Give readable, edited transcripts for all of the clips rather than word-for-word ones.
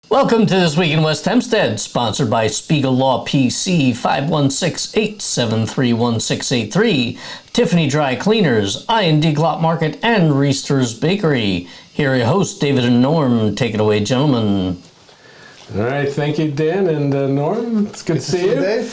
Welcome to This Week in West Hempstead, sponsored by Spiegel Law PC, 516-873-1683, Tiffany Dry Cleaners, I&D Glot Market, and Reister's Bakery. Here are your hosts, David and Norm. Take it away, gentlemen. All right, thank you, Dan and Norm. It's good to see you. Dave.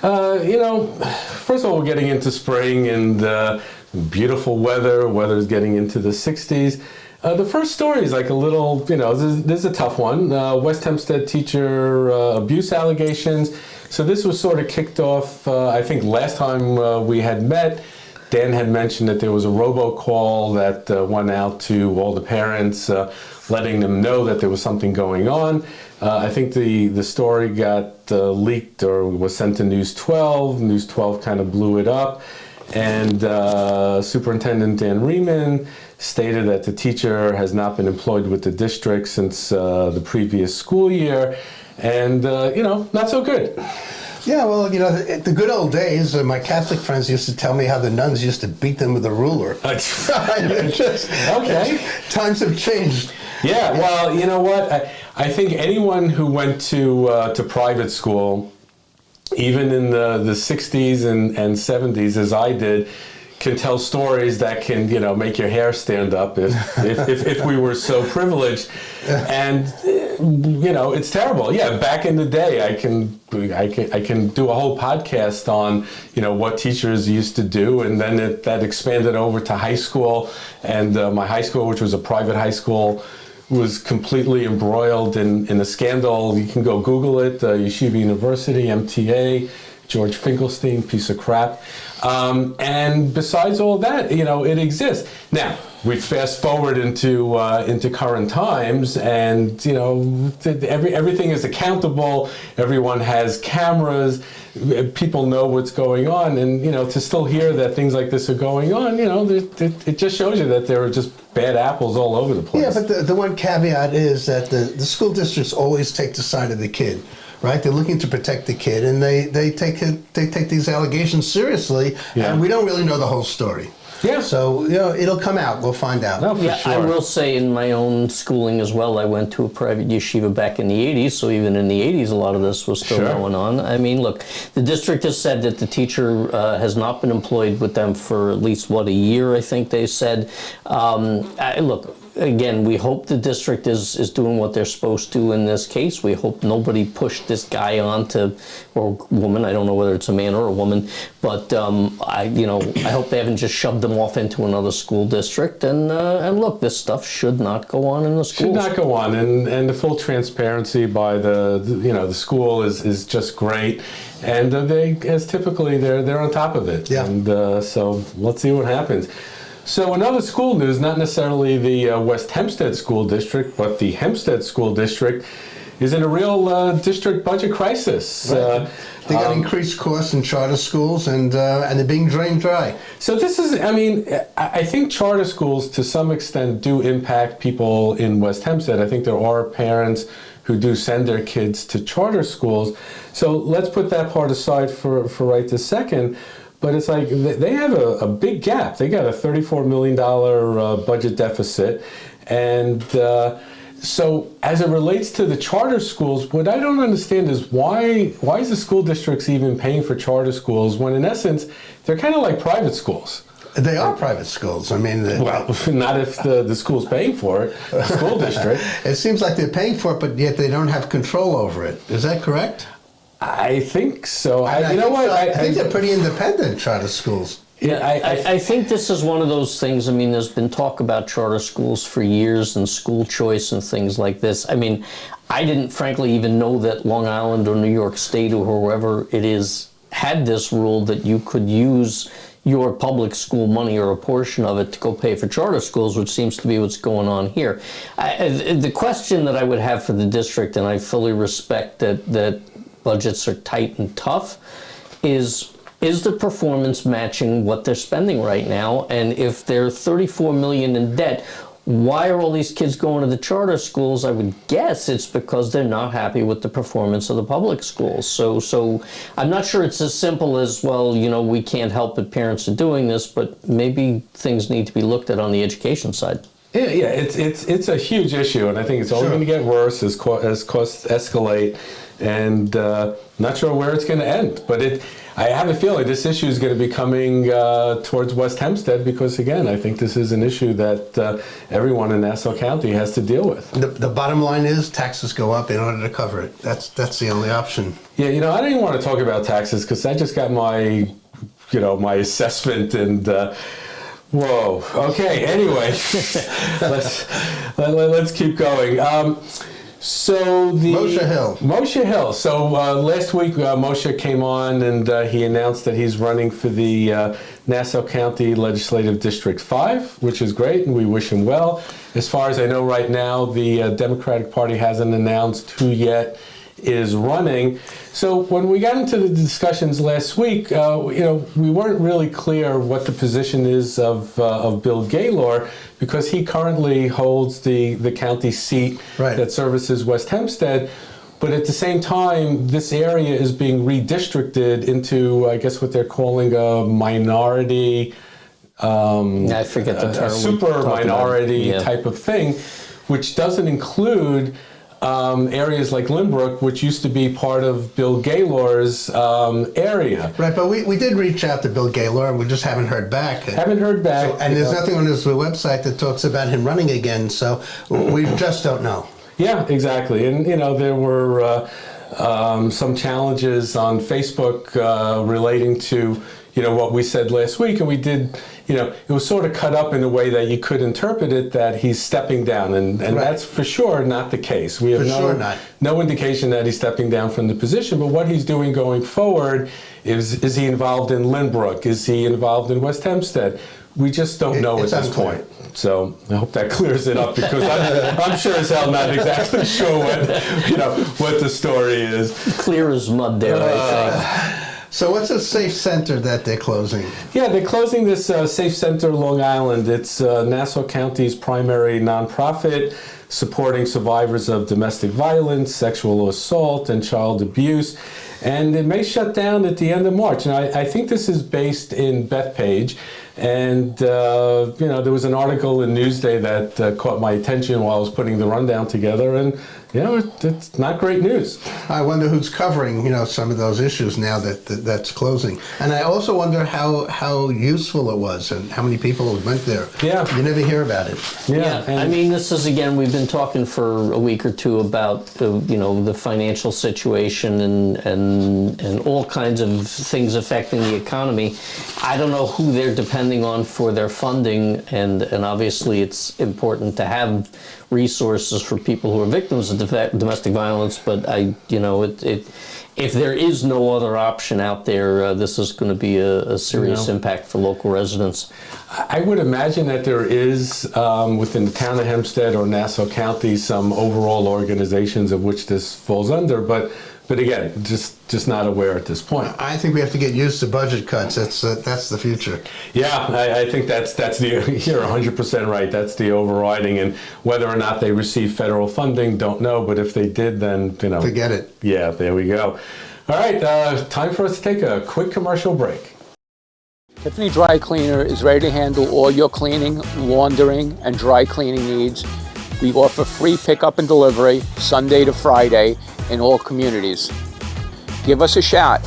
First of all, we're getting into spring and beautiful weather. Weather's getting into the 60s. The first story is like a little, this is a tough one. West Hempstead teacher abuse allegations. So this was sort of kicked off, I think last time we had met, Dan had mentioned that there was a robocall that went out to all the parents, letting them know that there was something going on. I think the story got leaked or was sent to News 12. News 12 kind of blew it up. And Superintendent Dan Riemann stated that the teacher has not been employed with the district since the previous school year. And, not so good. Yeah, well, the good old days, my Catholic friends used to tell me how the nuns used to beat them with a ruler. Okay. Times have changed. Yeah, well, you know what? I think anyone who went to private school, even in the 60s and 70s, as I did, can tell stories that can, make your hair stand up if we were so privileged. And, it's terrible. Yeah, back in the day, I can do a whole podcast on, what teachers used to do. And then that expanded over to high school. And my high school, which was a private high school, was completely embroiled in a scandal. You can go Google it, Yeshiva University, MTA, George Finkelstein, piece of crap. And besides all that, it exists. Now, we fast forward into current times, and everything is accountable. Everyone has cameras. People know what's going on, and to still hear that things like this are going on, it just shows you that there are just bad apples all over the place. Yeah, but the one caveat is that the school districts always take the side of the kid. Right, they're looking to protect the kid, and they take these allegations seriously, and we don't really know the whole story. Yeah. So it'll come out. We'll find out. No, for sure. I will say in my own schooling as well, I went to a private yeshiva back in the 80s, so even in the 80s, a lot of this was still going on. I mean, look, the district has said that the teacher has not been employed with them for at least, a year, I think they said. Look, again, we hope the district is doing what they're supposed to in this case. We hope nobody pushed this guy onto, or woman, I don't know whether it's a man or a woman, but I hope they haven't just shoved them off into another school district. And look, this stuff should not go on in the schools. Should not go on, and the full transparency by the school is just great. And they, as typically, they're on top of it. Yeah. And so let's see what happens. So in other school news, not necessarily the West Hempstead School District, but the Hempstead School District is in a real district budget crisis. Right. They got increased costs in charter schools, and they're being drained dry. So this is, I think charter schools to some extent do impact people in West Hempstead. I think there are parents who do send their kids to charter schools. So let's put that part aside for right this second. But it's like they have a big gap. They got a $34 million budget deficit. And so as it relates to the charter schools, what I don't understand is why is the school districts even paying for charter schools when in essence they're kind of like private schools? They are private schools. I mean, well, not if the school's paying for it, the school district. It seems like they're paying for it, but yet they don't have control over it. Is that correct? I think so. I think they're pretty independent, charter schools. Yeah, I think this is one of those things. There's been talk about charter schools for years and school choice and things like this. I didn't frankly even know that Long Island or New York State or whoever it is had this rule that you could use your public school money or a portion of it to go pay for charter schools, which seems to be what's going on here. The question that I would have for the district, and I fully respect that budgets are tight and tough, is the performance matching what they're spending right now? And if they're $34 million in debt, why are all these kids going to the charter schools? I would guess it's because they're not happy with the performance of the public schools. So I'm not sure it's as simple as, well, we can't help it, parents are doing this, but maybe things need to be looked at on the education side. Yeah, it's a huge issue, and I think it's only going to get worse as costs escalate, and not sure where it's going to end. But I have a feeling this issue is going to be coming towards West Hempstead because, again, I think this is an issue that everyone in Nassau County has to deal with. The bottom line is taxes go up in order to cover it. That's the only option. Yeah, I don't even want to talk about taxes because I just got my assessment and. Whoa. Okay. Anyway, let's keep going. So Moshe Hill. So last week Moshe came on and he announced that he's running for the Nassau County Legislative District 5, which is great, and we wish him well. As far as I know right now, the Democratic Party hasn't announced who yet is running. So when we got into the discussions last week, we weren't really clear what the position is of Bill Gaylor because he currently holds the county seat that services West Hempstead. But at the same time, this area is being redistricted into, I guess, what they're calling a minority, I forget the term. A super minority type of thing, which doesn't include areas like Lynbrook, which used to be part of Bill Gaylor's area. Right, but we did reach out to Bill Gaylor, and we just haven't heard back. And there's nothing on his website that talks about him running again, so we just don't know. Yeah, exactly. And, there were some challenges on Facebook relating to, what we said last week, and we did, it was sort of cut up in a way that you could interpret it that he's stepping down, and that's for sure not the case. We have no indication that he's stepping down from the position, but what he's doing going forward is he involved in Lynbrook? Is he involved in West Hempstead? We just don't know at this point. So I hope that clears it up because I'm sure as hell not exactly sure what the story is. Clear as mud there, I think. So what's a safe center that they're closing? Yeah, they're closing this Safe Center Long Island. It's Nassau County's primary nonprofit supporting survivors of domestic violence, sexual assault, and child abuse. And it may shut down at the end of March. And I think this is based in Bethpage. And, there was an article in Newsday that caught my attention while I was putting the rundown together. And, it's not great news. I wonder who's covering, some of those issues now that's closing. And I also wonder how useful it was and how many people went there. Yeah. You never hear about it. Yeah. I mean, this is, again, we've been talking for a week or two about, the financial situation and all kinds of things affecting the economy. I don't know who they're depending on for their funding, and obviously it's important to have resources for people who are victims of domestic violence, but if there is no other option out there, this is going to be a serious impact for local residents. I would imagine that there is, within the town of Hempstead or Nassau County, some overall organizations of which this falls under, but again, just not aware at this point. I think we have to get used to budget cuts. That's the future. Yeah, I think that's the you're 100% right. That's the overriding, and whether or not they receive federal funding, don't know. But if they did, then forget it. Yeah, there we go. All right, time for us to take a quick commercial break. Tiffany Dry Cleaner is ready to handle all your cleaning, laundering, and dry cleaning needs. We offer free pickup and delivery Sunday to Friday in all communities. Give us a shot.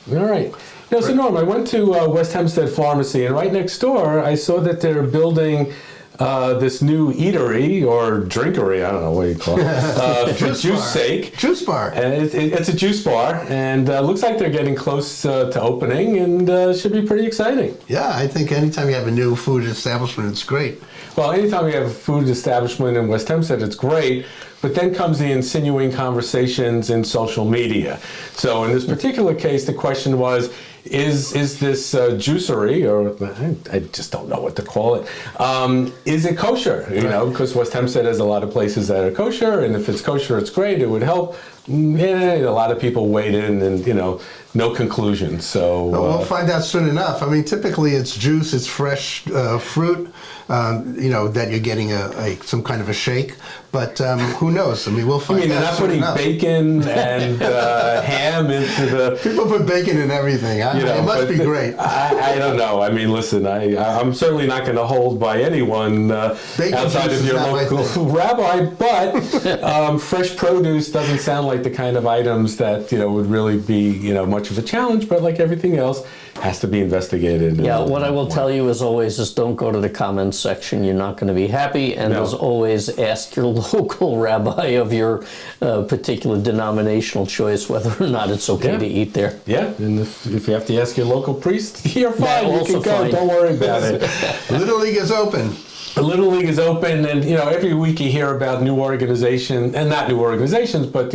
All right. So Norm, I went to West Hempstead Pharmacy, and right next door, I saw that they're building this new eatery or drinkery, I don't know what you call it, for juice sake. Juice bar. And it's a juice bar, and looks like they're getting close to opening, and should be pretty exciting. Yeah, I think anytime you have a new food establishment, it's great. Well, anytime we have a food establishment in West Hempstead, it's great. But then comes the ensuing conversations in social media. So in this particular case, the question was, is this juicery, or I just don't know what to call it, is it kosher? Because West Hempstead has a lot of places that are kosher, and if it's kosher, it's great, it would help. Yeah, a lot of people weighed in and, no conclusion. So we'll find out soon enough. I mean, typically it's juice, it's fresh fruit, that you're getting some kind of a shake. But who knows? I mean, we'll find they're out not soon putting enough. bacon and ham into the... People put bacon in everything. It must be great. I don't know. I mean, listen, I'm certainly not going to hold by anyone outside of your local rabbi, but fresh produce doesn't sound like the kind of items that would really be much of a challenge. But like everything else, has to be investigated. Yeah, what I will tell you as always is don't go to the comments section. You're not going to be happy. And as always, ask your local rabbi of your particular denominational choice whether or not it's okay to eat there. Yeah, and if you have to ask your local priest, you're fine. You also can go. fine. Don't worry about it. Little League is open. The Little League is open, and every week you hear about new organizations, and not new organizations, but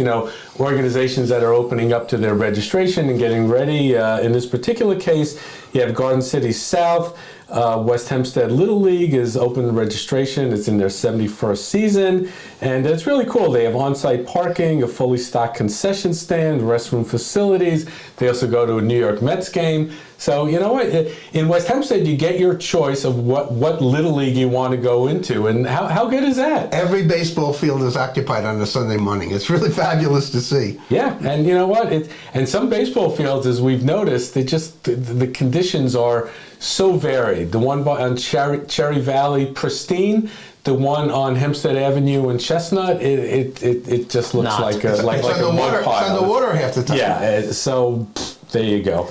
organizations that are opening up to their registration and getting ready. In this particular case, you have Garden City South. West Hempstead Little League is open registration. It's in their 71st season, and it's really cool. They have on-site parking, a fully stocked concession stand, restroom facilities. They also go to a New York Mets game. So you know what? In West Hempstead, you get your choice of what Little League you want to go into, and how good is that? Every baseball field is occupied on a Sunday morning. It's really fabulous to see. Yeah, and you know what? And some baseball fields, as we've noticed, the conditions are so varied. The one on Cherry Valley, pristine. The one on Hempstead Avenue and Chestnut, it just looks like a mud pile. It's on the water half the time. Yeah, so there you go.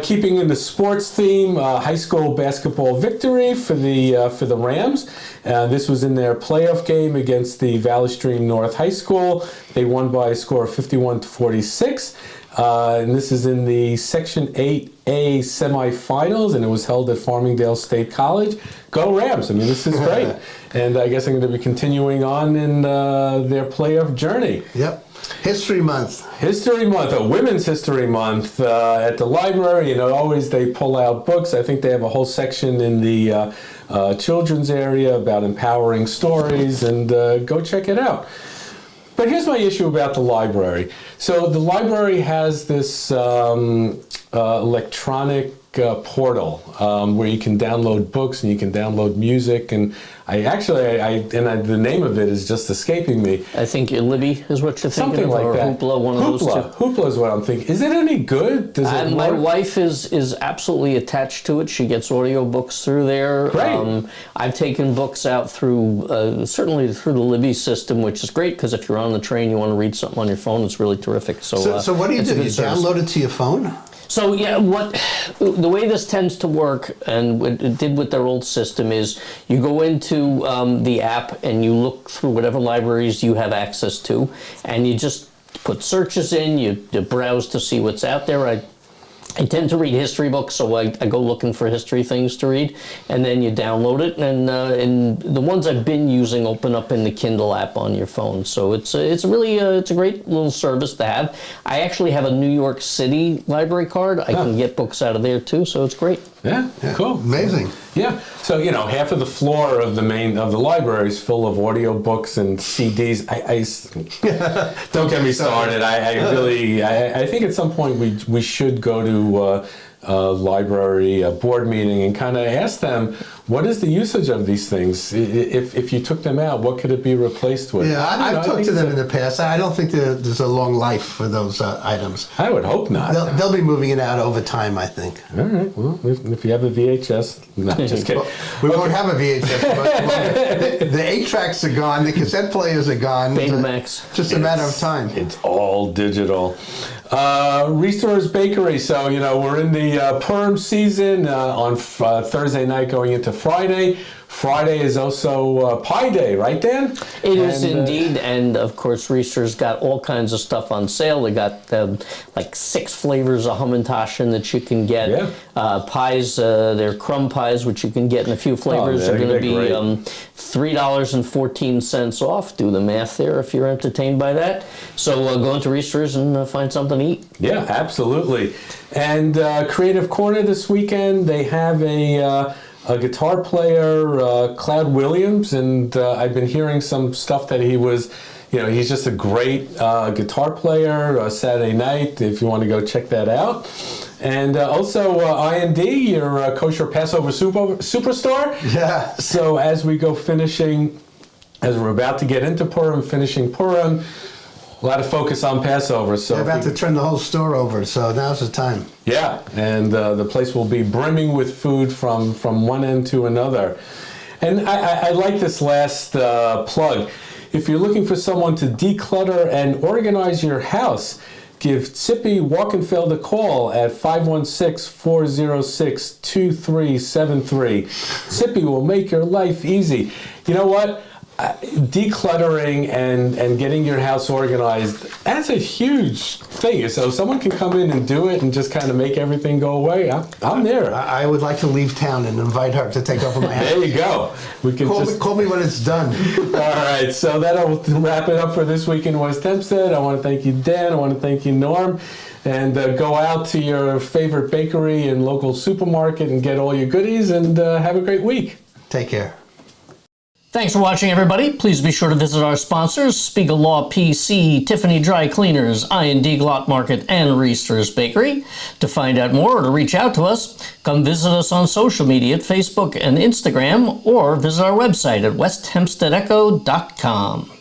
Keeping in the sports theme, high school basketball victory for the Rams. This was in their playoff game against the Valley Stream North High School. They won by a score of 51-46. And this is in the Section 8A semifinals, and it was held at Farmingdale State College. Go Rams! I mean, this is great. And I guess I'm going to be continuing on in their playoff journey. Yep. History Month. History Month, a Women's History Month at the library. Always they pull out books. I think they have a whole section in the children's area about empowering stories, and go check it out. But here's my issue about the library. So the library has this electronic portal where you can download books and you can download music, and the name of it is just escaping me. I think Libby is what you're thinking Something of, like or that. Hoopla, one of those two. Hoopla is what I'm thinking. Is it any good? Does it My work? wife is absolutely attached to it. She gets audiobooks through there. Great. I've taken books out through, certainly through the Libby system, which is great because if you're on the train, you want to read something on your phone, it's really terrific. So what do you it's a do? good You service. download it to your phone? So yeah, the way this tends to work, and what it did with their old system, is you go into the app and you look through whatever libraries you have access to, and you just put searches in, you browse to see what's out there. I tend to read history books, so I go looking for history things to read, and then you download it, and the ones I've been using open up in the Kindle app on your phone. So it's a great little service to have. I actually have a New York City library card. I can get books out of there too, so it's great. Yeah, cool. Amazing. Yeah, so half of the floor of the library is full of audiobooks and CDs. Don't get me started. I think at some point we should go to a library board meeting and kind of ask them, what is the usage of these things? If you took them out, what could it be replaced with? Yeah, I've talked to them in the past. I don't think there's a long life for those items. I would hope not. They'll be moving it out over time, I think. All right. Well, if you have a VHS, no, just kidding. We won't have a VHS, but the 8-tracks are gone, the cassette players are gone. Betamax. Just a matter of time. It's all digital. Restore's Bakery. So, we're in the Purim season on Thursday night going into Friday. Friday is also Pie Day, right, Dan? It is indeed, and of course, Reester's got all kinds of stuff on sale. They got like 6 flavors of Hamantashen that you can get. Yeah. Pies, they're crumb pies, which you can get in a few flavors. Are going to be $3.14 off. Do the math there if you're entertained by that. So go into Reester's and find something to eat. Yeah, absolutely. And Creative Corner this weekend, they have a guitar player, Cloud Williams, and I've been hearing some stuff that he was he's just a great guitar player. Saturday night, if you want to go check that out. And also I&D, your kosher Passover superstore. Yeah. So as we go finishing, as we're about to get into Purim, finishing Purim, a lot of focus on Passover. So they're about to turn the whole store over, so now's the time. Yeah, and the place will be brimming with food from one end to another. And I like this last plug. If you're looking for someone to declutter and organize your house, give Tzipi Walkenfeld a call at 516-406-2373. Tzipi will make your life easy. You know what? Decluttering and getting your house organized, that's a huge thing. So if someone can come in and do it and just kind of make everything go away, I'm there. I would like to leave town and invite her to take over my house. There you go. We can call me when it's done. All right, so that'll wrap it up for this week in West Hempstead. I want to thank you, Dan. I want to thank you, Norm. And go out to your favorite bakery and local supermarket and get all your goodies, and have a great week. Take care. Thanks for watching, everybody. Please be sure to visit our sponsors, Spiegel Law PC, Tiffany Dry Cleaners, I&D Glot Market, and Reister's Bakery. To find out more or to reach out to us, come visit us on social media at Facebook and Instagram, or visit our website at westhempsteadecho.com.